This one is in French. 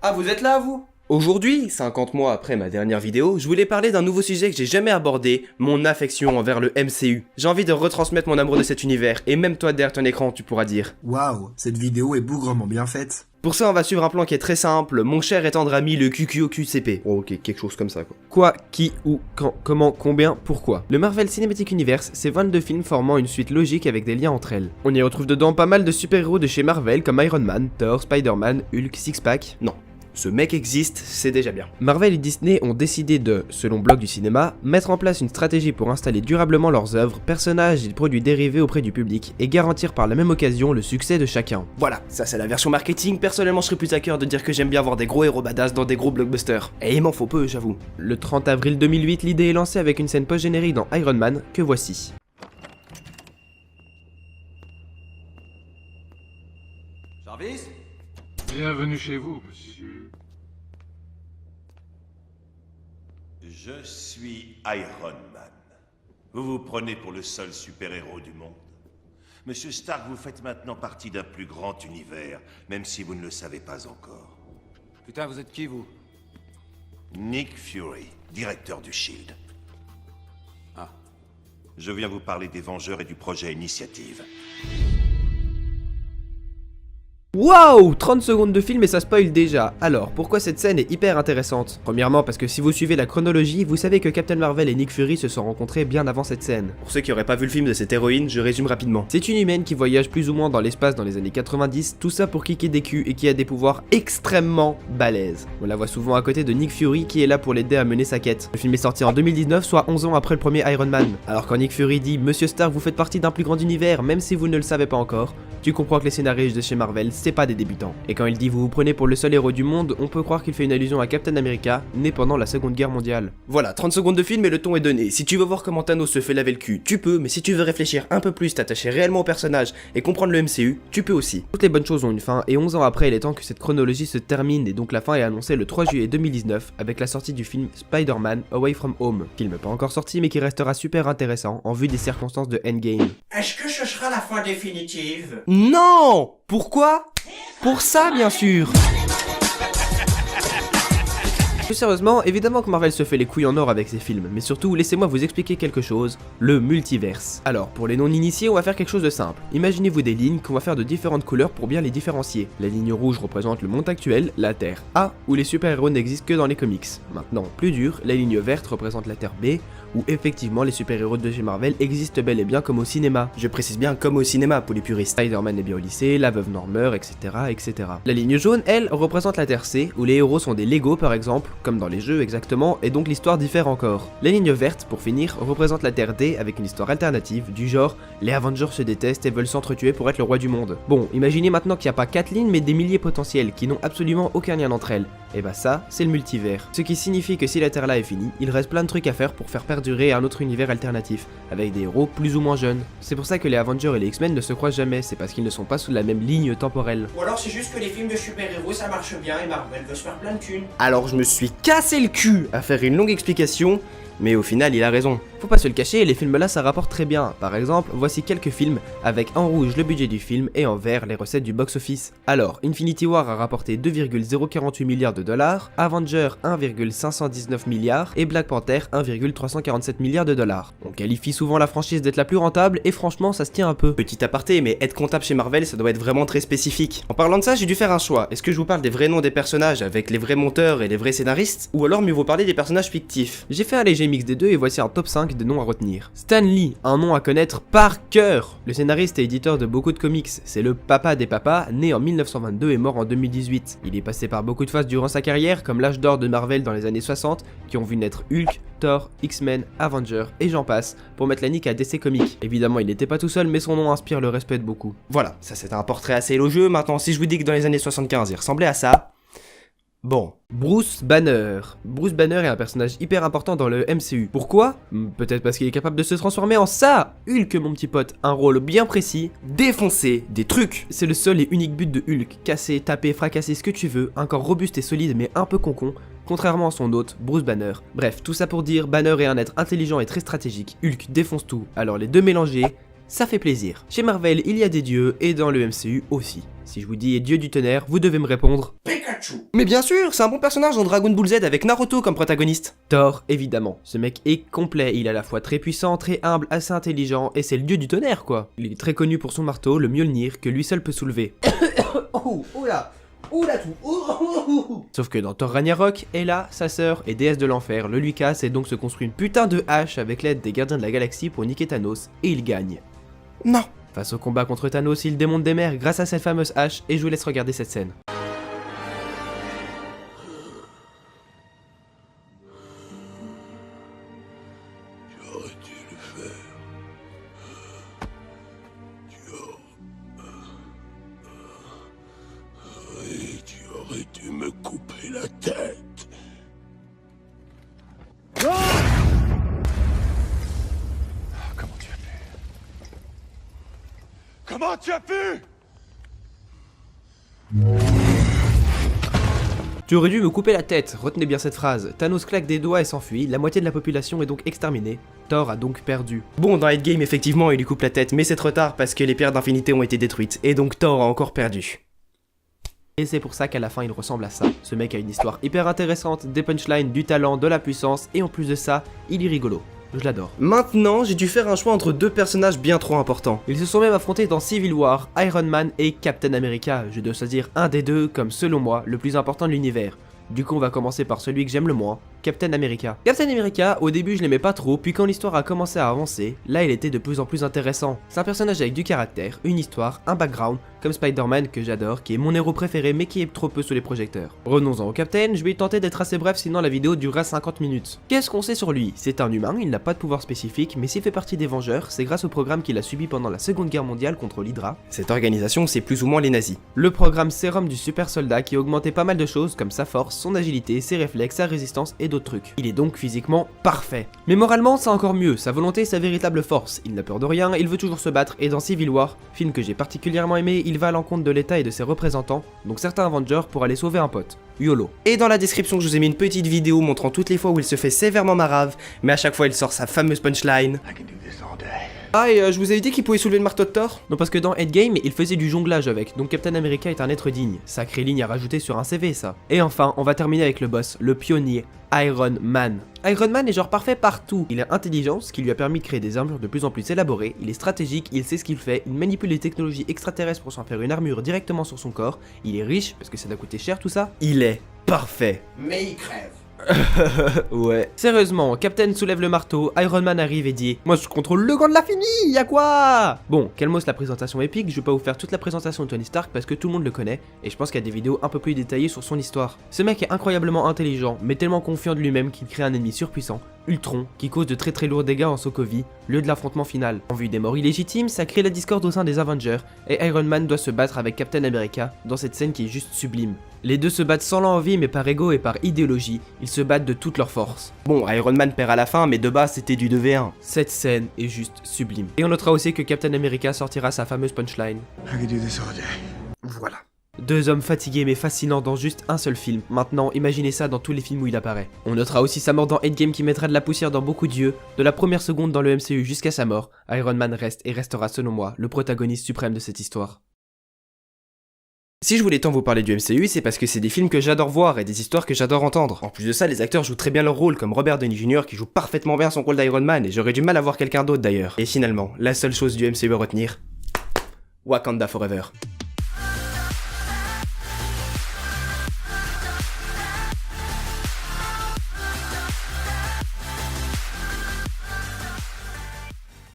Ah, vous êtes là, vous? Aujourd'hui, 50 mois après ma dernière vidéo, je voulais parler d'un nouveau sujet que j'ai jamais abordé, mon affection envers le MCU. J'ai envie de retransmettre mon amour de cet univers, et même toi derrière ton écran, tu pourras dire. Waouh, cette vidéo est bougrement bien faite. Pour ça, on va suivre un plan qui est très simple, mon cher et tendre ami le QQOQCP. Oh, ok, quelque chose comme ça, quoi. Quoi, qui, où, quand, comment, combien, pourquoi. Le Marvel Cinematic Universe, c'est 22 films formant une suite logique avec des liens entre elles. On y retrouve dedans pas mal de super-héros de chez Marvel comme Iron Man, Thor, Spider-Man, Hulk, Six-Pack. Non. Ce mec existe, c'est déjà bien. Marvel et Disney ont décidé de, selon Blog du cinéma, mettre en place une stratégie pour installer durablement leurs œuvres, personnages et produits dérivés auprès du public et garantir par la même occasion le succès de chacun. Voilà, ça c'est la version marketing. Personnellement, je serais plus à cœur de dire que j'aime bien voir des gros héros badass dans des gros blockbusters. Et il m'en faut peu, j'avoue. Le 30 avril 2008, l'idée est lancée avec une scène post-générique dans Iron Man, que voici. Jarvis ? Bienvenue chez vous, monsieur. Je suis Iron Man. Vous vous prenez pour le seul super-héros du monde. Monsieur Stark, vous faites maintenant partie d'un plus grand univers, même si vous ne le savez pas encore. Putain, vous êtes qui, vous? Nick Fury, directeur du SHIELD. Ah. Je viens vous parler des Vengeurs et du projet Initiative. Waouh, 30 secondes de film et ça spoil déjà. Alors, pourquoi cette scène est hyper intéressante? Premièrement parce que si vous suivez la chronologie, vous savez que Captain Marvel et Nick Fury se sont rencontrés bien avant cette scène. Pour ceux qui auraient pas vu le film de cette héroïne, je résume rapidement. C'est une humaine qui voyage plus ou moins dans l'espace dans les années 90, tout ça pour kicker des culs et qui a des pouvoirs extrêmement balèzes. On la voit souvent à côté de Nick Fury qui est là pour l'aider à mener sa quête. Le film est sorti en 2019, soit 11 ans après le premier Iron Man. Alors quand Nick Fury dit « Monsieur Stark, vous faites partie d'un plus grand univers, même si vous ne le savez pas encore », tu comprends que les scénaristes de chez Marvel, c'est pas des débutants. Et quand il dit vous vous prenez pour le seul héros du monde, on peut croire qu'il fait une allusion à Captain America, né pendant la Seconde Guerre mondiale. Voilà, 30 secondes de film et le ton est donné. Si tu veux voir comment Thanos se fait laver le cul, tu peux, mais si tu veux réfléchir un peu plus, t'attacher réellement au personnage et comprendre le MCU, tu peux aussi. Toutes les bonnes choses ont une fin, et 11 ans après, il est temps que cette chronologie se termine, et donc la fin est annoncée le 3 juillet 2019, avec la sortie du film Spider-Man Away From Home, film pas encore sorti mais qui restera super intéressant en vue des circonstances de Endgame. Est-ce que ce sera la fin définitive? Non! Pourquoi? Pour ça, bien sûr! Plus sérieusement, évidemment que Marvel se fait les couilles en or avec ses films, mais surtout, laissez-moi vous expliquer quelque chose, le multiverse. Alors, pour les non-initiés, on va faire quelque chose de simple. Imaginez-vous des lignes qu'on va faire de différentes couleurs pour bien les différencier. La ligne rouge représente le monde actuel, la Terre A, où les super-héros n'existent que dans les comics. Maintenant, plus dur, la ligne verte représente la Terre B, où effectivement les super-héros de chez Marvel existent bel et bien comme au cinéma. Je précise bien comme au cinéma pour les puristes. Spider-Man est bien au lycée, la veuve Noire meurt, etc., etc. La ligne jaune, elle, représente la Terre C, où les héros sont des Lego par exemple, comme dans les jeux exactement, et donc l'histoire diffère encore. La ligne verte, pour finir, représente la Terre D avec une histoire alternative, du genre les Avengers se détestent et veulent s'entretuer pour être le roi du monde. Bon, imaginez maintenant qu'il n'y a pas 4 lignes mais des milliers potentiels qui n'ont absolument aucun lien entre elles. Et bah ça, c'est le multivers. Ce qui signifie que si la Terre là est finie, il reste plein de trucs à faire pour faire perdurer un autre univers alternatif, avec des héros plus ou moins jeunes. C'est pour ça que les Avengers et les X-Men ne se croisent jamais, c'est parce qu'ils ne sont pas sous la même ligne temporelle. Ou alors c'est juste que les films de super-héros ça marche bien et Marvel veut se faire plein de thunes. Alors je me suis cassé le cul à faire une longue explication, mais au final il a raison. Faut pas se le cacher, les films là ça rapporte très bien. Par exemple, voici quelques films avec en rouge le budget du film et en vert les recettes du box-office. Alors, Infinity War a rapporté 2,048 milliards de dollars, Avenger 1,519 milliards et Black Panther 1,347 milliards de dollars. On qualifie souvent la franchise d'être la plus rentable et franchement ça se tient un peu. Petit aparté, mais être comptable chez Marvel ça doit être vraiment très spécifique. En parlant de ça, j'ai dû faire un choix. Est-ce que je vous parle des vrais noms des personnages avec les vrais monteurs et les vrais scénaristes, ou alors mieux vaut parler des personnages fictifs? J'ai fait un léger mix des deux et voici un top 5 de noms à retenir. Stan Lee, un nom à connaître par cœur. Le scénariste et éditeur de beaucoup de comics, c'est le papa des papas, né en 1922 et mort en 2018. Il est passé par beaucoup de phases durant sa carrière, comme l'âge d'or de Marvel dans les années 60, qui ont vu naître Hulk, Thor, X-Men, Avengers et j'en passe, pour mettre la nique à DC Comics. Évidemment, il n'était pas tout seul, mais son nom inspire le respect de beaucoup. Voilà, ça c'est un portrait assez élogieux. Maintenant, si je vous dis que dans les années 75, il ressemblait à ça... Bon, Bruce Banner. Bruce Banner est un personnage hyper important dans le MCU. Pourquoi? Peut-être parce qu'il est capable de se transformer en ça, Hulk mon petit pote. Un rôle bien précis, défoncer des trucs. C'est le seul et unique but de Hulk. Casser, taper, fracasser ce que tu veux. Un corps robuste et solide mais un peu concon. Contrairement à son hôte, Bruce Banner. Bref, tout ça pour dire, Banner est un être intelligent et très stratégique. Hulk défonce tout, alors les deux mélangés, ça fait plaisir. Chez Marvel, il y a des dieux et dans le MCU aussi. Si je vous dis Dieu du tonnerre, vous devez me répondre Pikachu. mais bien sûr, c'est un bon personnage dans Dragon Ball Z avec Naruto comme protagoniste. Thor, évidemment. Ce mec est complet, il est à la fois très puissant, très humble, assez intelligent, et c'est le dieu du tonnerre quoi. Il est très connu pour son marteau, le Mjolnir, que lui seul peut soulever. Oula tout. Sauf que dans Thor Ragnarok, Hela, sa sœur et déesse de l'enfer, le lui casse et donc se construit une putain de hache avec l'aide des gardiens de la galaxie pour niquer Thanos, et il gagne. Non. Face au combat contre Thanos, il démonte des mers grâce à cette fameuse hache, et je vous laisse regarder cette scène. J'aurais dû le faire. Oui, tu aurais dû me couper la tête. Comment tu as pu? Comment tu as pu? Tu aurais dû me couper la tête, retenez bien cette phrase. Thanos claque des doigts et s'enfuit, la moitié de la population est donc exterminée. Thor a donc perdu. Bon, dans Endgame, effectivement, il lui coupe la tête, mais c'est trop tard parce que les pierres d'infinité ont été détruites, et donc Thor a encore perdu. Et c'est pour ça qu'à la fin il ressemble à ça. Ce mec a une histoire hyper intéressante, des punchlines, du talent, de la puissance, et en plus de ça, il est rigolo. Je l'adore. Maintenant, j'ai dû faire un choix entre deux personnages bien trop importants. Ils se sont même affrontés dans Civil War, Iron Man et Captain America. Je dois choisir un des deux comme, selon moi, le plus important de l'univers. Du coup, on va commencer par celui que j'aime le moins, Captain America. Captain America, au début je l'aimais pas trop, puis quand l'histoire a commencé à avancer, là il était de plus en plus intéressant. C'est un personnage avec du caractère, une histoire, un background, comme Spider-Man que j'adore, qui est mon héros préféré mais qui est trop peu sous les projecteurs. Revenons-en au Captain, je vais tenter d'être assez bref sinon la vidéo durera 50 minutes. Qu'est-ce qu'on sait sur lui? C'est un humain, il n'a pas de pouvoir spécifique, mais s'il fait partie des Vengeurs, c'est grâce au programme qu'il a subi pendant la Seconde Guerre mondiale contre l'Hydra. Cette organisation, c'est plus ou moins les nazis. Le programme Sérum du super soldat qui augmentait pas mal de choses comme sa force, son agilité, ses réflexes, sa résistance et d'autres trucs. Il est donc physiquement parfait. Mais moralement, c'est encore mieux, sa volonté est sa véritable force. Il n'a peur de rien, il veut toujours se battre et dans Civil War, film que j'ai particulièrement aimé, il va à l'encontre de l'État et de ses représentants, donc certains Avengers pour aller sauver un pote. YOLO. Et dans la description, je vous ai mis une petite vidéo montrant toutes les fois où il se fait sévèrement marave, mais à chaque fois il sort sa fameuse punchline. Ah, et je vous avais dit qu'il pouvait soulever le marteau de Thor? Non, parce que dans Endgame, il faisait du jonglage avec, donc Captain America est un être digne. Sacrée ligne à rajouter sur un CV, ça. Et enfin, on va terminer avec le boss, le pionnier, Iron Man. Iron Man est genre parfait partout. Il a intelligent, ce qui lui a permis de créer des armures de plus en plus élaborées, il est stratégique, il sait ce qu'il fait, il manipule les technologies extraterrestres pour s'en faire une armure directement sur son corps, il est riche, parce que ça doit coûter cher tout ça, il est parfait. Mais il crève. Ouais. Sérieusement, Captain soulève le marteau, Iron Man arrive et dit « Moi je contrôle le gant de l'infini, y'a quoi ?» Bon, calmos la présentation épique, je vais pas vous faire toute la présentation de Tony Stark parce que tout le monde le connaît, et je pense qu'il y a des vidéos un peu plus détaillées sur son histoire. Ce mec est incroyablement intelligent, mais tellement confiant de lui-même qu'il crée un ennemi surpuissant, Ultron, qui cause de très très lourds dégâts en Sokovie, lieu de l'affrontement final. En vue des morts illégitimes, ça crée la discorde au sein des Avengers, et Iron Man doit se battre avec Captain America dans cette scène qui est juste sublime. Les deux se battent sans l'envie mais par ego et par idéologie, ils se battent de toute leur force. Bon, Iron Man perd à la fin, mais de base c'était du 2v1. Cette scène est juste sublime. Et on notera aussi que Captain America sortira sa fameuse punchline. Voilà. Deux hommes fatigués mais fascinants dans juste un seul film. Maintenant, imaginez ça dans tous les films où il apparaît. On notera aussi sa mort dans Endgame qui mettra de la poussière dans beaucoup d'yeux. De la première seconde dans le MCU jusqu'à sa mort, Iron Man reste et restera selon moi le protagoniste suprême de cette histoire. Si je voulais tant vous parler du MCU, c'est parce que c'est des films que j'adore voir et des histoires que j'adore entendre. En plus de ça, les acteurs jouent très bien leur rôle, comme Robert Downey Jr. qui joue parfaitement bien son rôle d'Iron Man, et j'aurais du mal à voir quelqu'un d'autre d'ailleurs. Et finalement, la seule chose du MCU à retenir, Wakanda Forever.